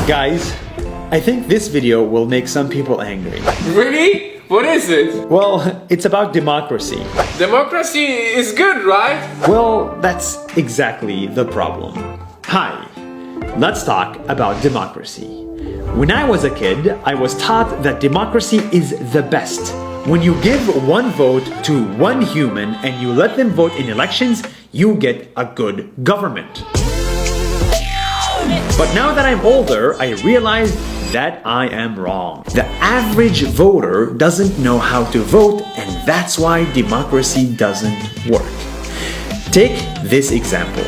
Guys, I think this video will make some people angry. Really? What is it? Well, it's about democracy. Democracy is good, right? Well, that's exactly the problem. Hi, let's talk about democracy. When I was a kid, I was taught that democracy is the best. When you give one vote to one human and you let them vote in elections, you get a good government. But now that I'm older, I realize that I am wrong. The average voter doesn't know how to vote, and that's why democracy doesn't work. Take this example.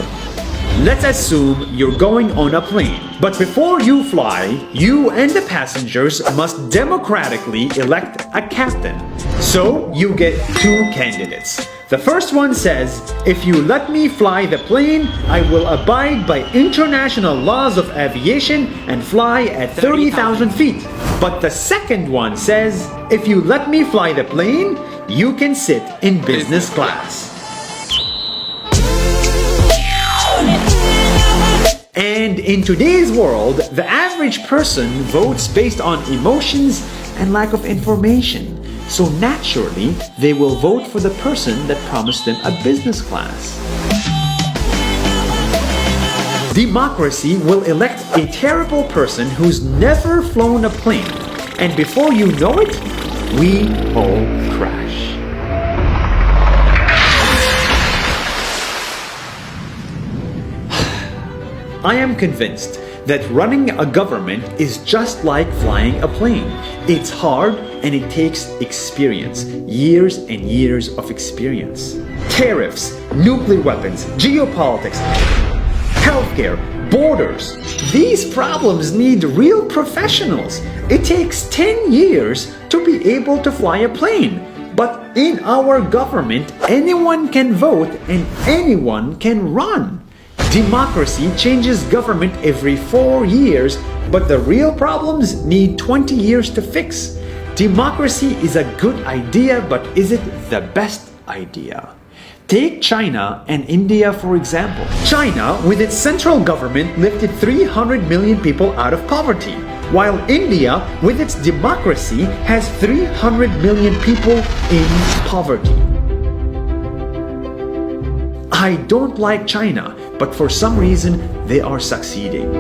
Let's assume you're going on a plane, but before you fly, you and the passengers must democratically elect a captain. So you get two candidates. The first one says, if you let me fly the plane, I will abide by international laws of aviation and fly at 30,000 feet. But the second one says, if you let me fly the plane, you can sit in business class. And in today's world, the average person votes based on emotions and lack of information. So naturally, they will vote for the person that promised them a business class. Democracy will elect a terrible person who's never flown a plane. And before you know it, we all crash. I am convinced that running a government is just like flying a plane. It's hard and it takes experience, years and years of experience. Tariffs, nuclear weapons, geopolitics, healthcare, borders. These problems need real professionals. It takes 10 years to be able to fly a plane. But in our government, anyone can vote and anyone can run. Democracy changes government every 4 years, but the real problems need 20 years to fix. Democracy is a good idea, but is it the best idea? Take China and India for example. China, with its central government, lifted 300 million people out of poverty, while India, with its democracy, has 300 million people in poverty. I don't like China, but for some reason, they are succeeding.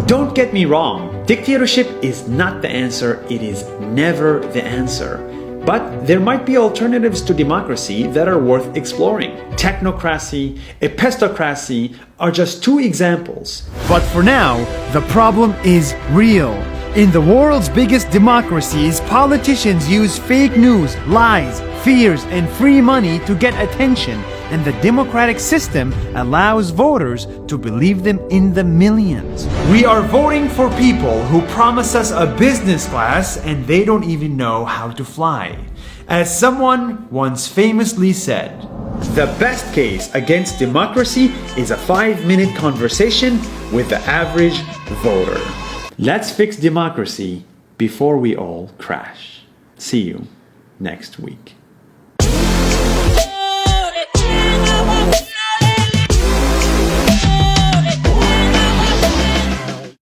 Don't get me wrong, dictatorship is not the answer, it is never the answer. But there might be alternatives to democracy that are worth exploring. Technocracy, epistocracy are just two examples. But for now, the problem is real. In the world's biggest democracies, politicians use fake news, lies, fears, and free money to get attention, and the democratic system allows voters to believe them in the millions. We are voting for people who promise us a business class and they don't even know how to fly. As someone once famously said, the best case against democracy is a 5-minute conversation with the average voter. Let's fix democracy before we all crash. See you next week.